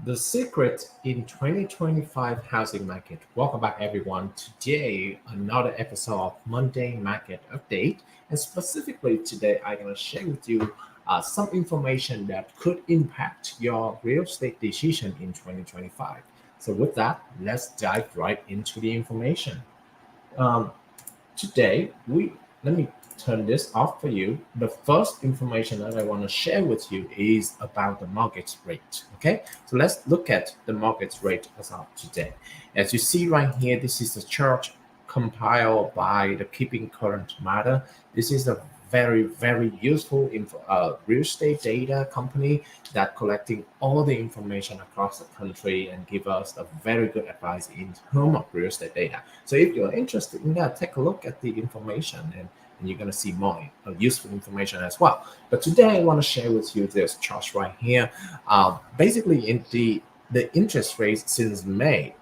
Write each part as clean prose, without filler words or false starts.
The secret in 2025 housing market. Welcome back, everyone. Today, another episode of Monday Market Update. And specifically today, I'm going to share with you some information that could impact your real estate decision in 2025. So with that, let's dive right into the information. Um, Today, we let me turn this off for you. The first information that I want to share with you is about the mortgage rate. Okay, so let's look at the mortgage rate as of today. As you see right here, this is the chart compiled by the Keeping Current Matter. This is a very useful real estate data company that collecting all the information across the country and give us a very good advice in terms of real estate data. So if you're interested in that, take a look at the information and you're going to see more useful information as well. But today I want to share with you this chart right here. Basically, in the interest rate since May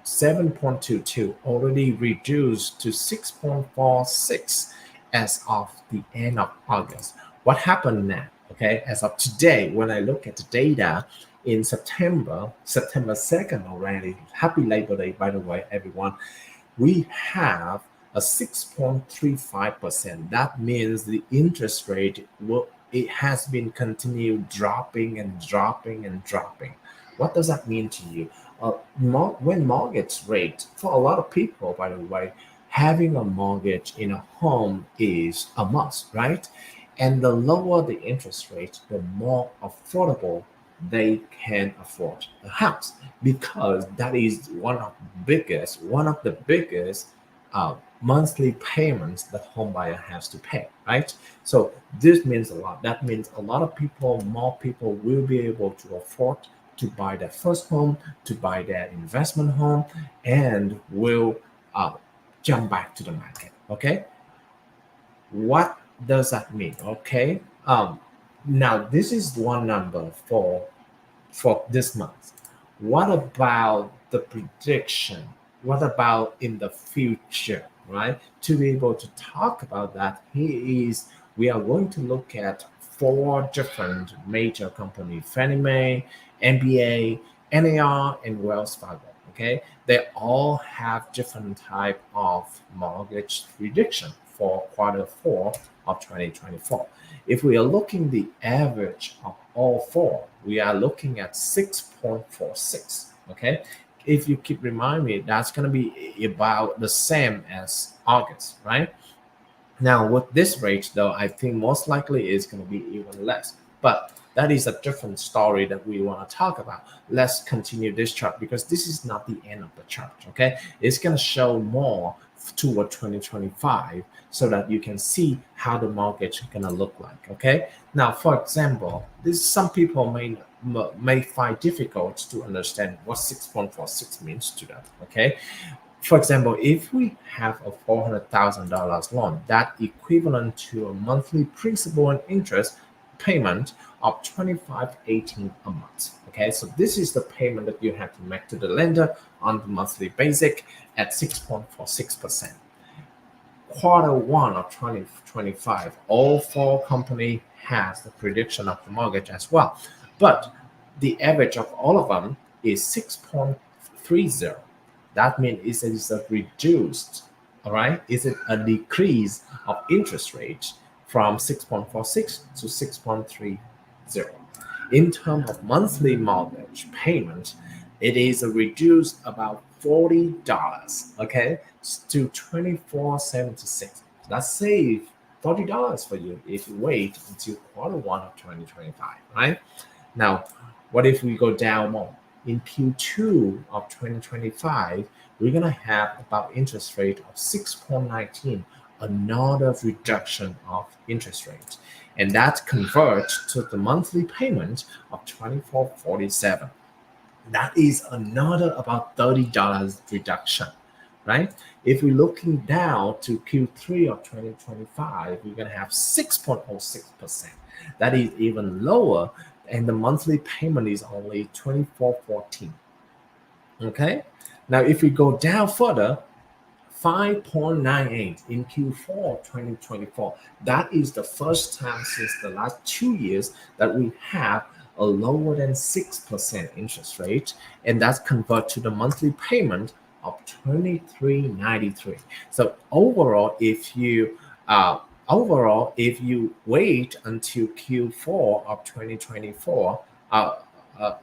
7.22 already reduced to 6.46 as of the end of August. What happened now? Okay, as of today, when I look at the data in September 2nd already, happy Labor Day, by the way, everyone, we have a 6.35%. That means the interest rate it has been continued dropping and dropping and dropping. What does that mean to you? When mortgage rate, for a lot of people, by the way, having a mortgage in a home is a must, right? And the lower the interest rate, the more affordable they can afford a house, because that is one of the biggest monthly payments that home buyer has to pay, right? So this means a lot. That means a lot of people, more people will be able to afford to buy their first home, to buy their investment home, and will uh, jump back to the market. Okay, what does that mean? Okay, now this is one number for this month. What about the prediction? What about in the future, right? To be able to talk about that, we are going to look at four different major companies: Fannie Mae, NBA, NAR, and Wells Fargo. Okay, they all have different type of mortgage prediction for quarter four of 2024. If we are looking the average of all four, we are looking at 6.46. Okay, if you keep remind me, that's going to be about the same as August, right? Now, with this rate, though, I think most likely it's going to be even less. But that is a different story that we want to talk about. Let's continue this chart because this is not the end of the chart. Okay, it's going to show more toward 2025 so that you can see how the mortgage is going to look like. Okay, now for example, this some people may find difficult to understand what 6.46 means to them. Okay, for example, if we have a $400,000 loan, that equivalent to a monthly principal and interest payment of 2518 a month. Okay, so this is the payment that you have to make to the lender on the monthly basic at 6.46%. Quarter one of 2025, all four company has the prediction of the mortgage as well, but the average of all of them is 6.30. That means it is a reduced, all right? Is it a decrease of interest rate from 6.46 to 6.30? In terms of monthly mortgage payment, it is a reduced about $40, okay, to 24.76. That save $40 for you if you wait until quarter one of 2025, right? Now, what if we go down more? In Q2 of 2025, we're going to have about interest rate of 6.19, another reduction of interest rate. And that converts to the monthly payment of 24.47. That is another about $30 reduction, right? If we're looking down to Q3 of 2025, we're going to have 6.06%. That is even lower, and the monthly payment is only 24.14. Okay, now if we go down further, 5.98 in Q4 2024. That is the first time since the last 2 years that we have a lower than 6% interest rate, and that's convert to the monthly payment of 23.93. So uh, overall, if you wait until Q4 of 2024, uh, uh,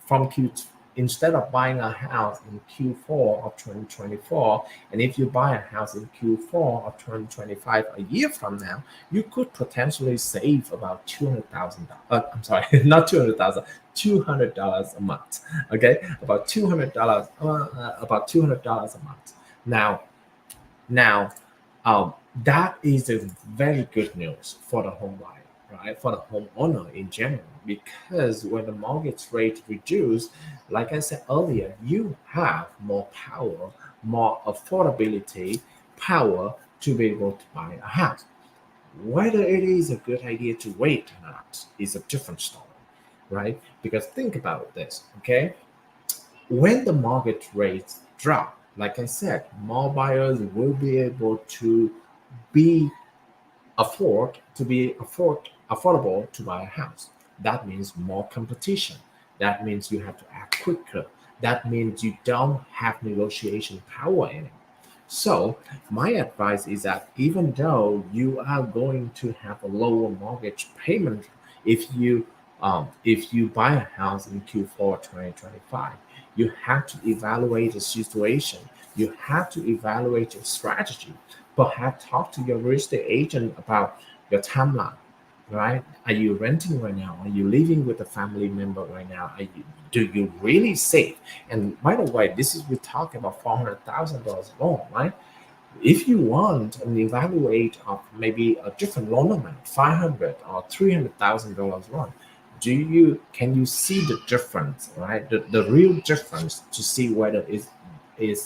from Q instead of buying a house in Q4 of 2024, and if you buy a house in Q4 of 2025 a year from now, you could potentially save about $200,000. I'm sorry, not 200,000, $200 a month. Okay, about $200 a month. Now, now, that is a very good news for the home buyer, right? For the homeowner in general, because when the mortgage rate reduce, like I said earlier, you have more power, more affordability power to be able to buy a house. Whether it is a good idea to wait or not is a different story, right? Because think about this, okay? When the market rates drop, like I said, more buyers will be able to be affordable to buy a house. That means more competition. That means you have to act quicker. That means you don't have negotiation power anymore. So my advice is that even though you are going to have a lower mortgage payment if you buy a house in Q4 2025, you have to evaluate the situation. You have to evaluate your strategy. Perhaps talk to your real estate agent about your timeline, right? Are you renting right now? Are you living with a family member right now? Do you really save? And by the way, this is we talk about $400,000 loan, right? If you want an evaluate of maybe a different loan amount, 500 or $300,000 loan, can you see the difference, right? The real difference to see whether it's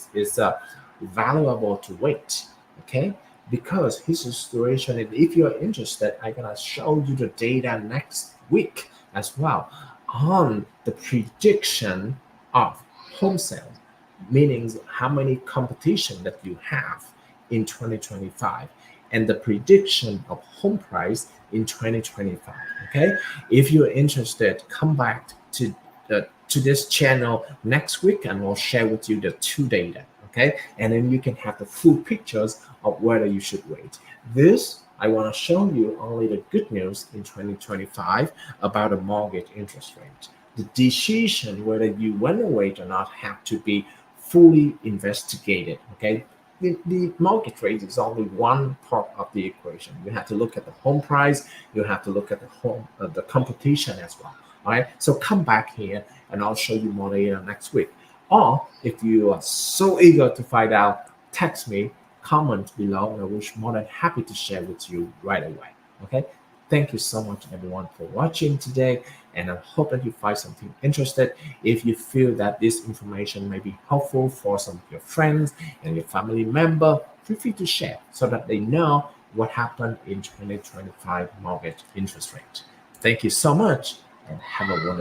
valuable to wait, okay? Because his situation, if you're interested, I'm gonna show you the data next week as well on the prediction of home sales, meaning how many competition that you have in 2025 and the prediction of home price in 2025. Okay, if you're interested, come back to this channel next week and we'll share with you the two data. Okay, and then you can have the full pictures of whether you should wait. This I want to show you only the good news in 2025 about the mortgage interest rate. The decision whether you want to wait or not have to be fully investigated. Okay, the mortgage rate is only one part of the equation. You have to look at the home price. You have to look at the competition as well. All right. So come back here, and I'll show you more data next week. Or if you are so eager to find out, text me, comment below, and I will be more than happy to share with you right away. Okay. Thank you so much, everyone, for watching today, and I hope that you find something interesting. If you feel that this information may be helpful for some of your friends and your family member, feel free to share so that they know what happened in 2025 mortgage interest rate. Thank you so much, and have a wonderful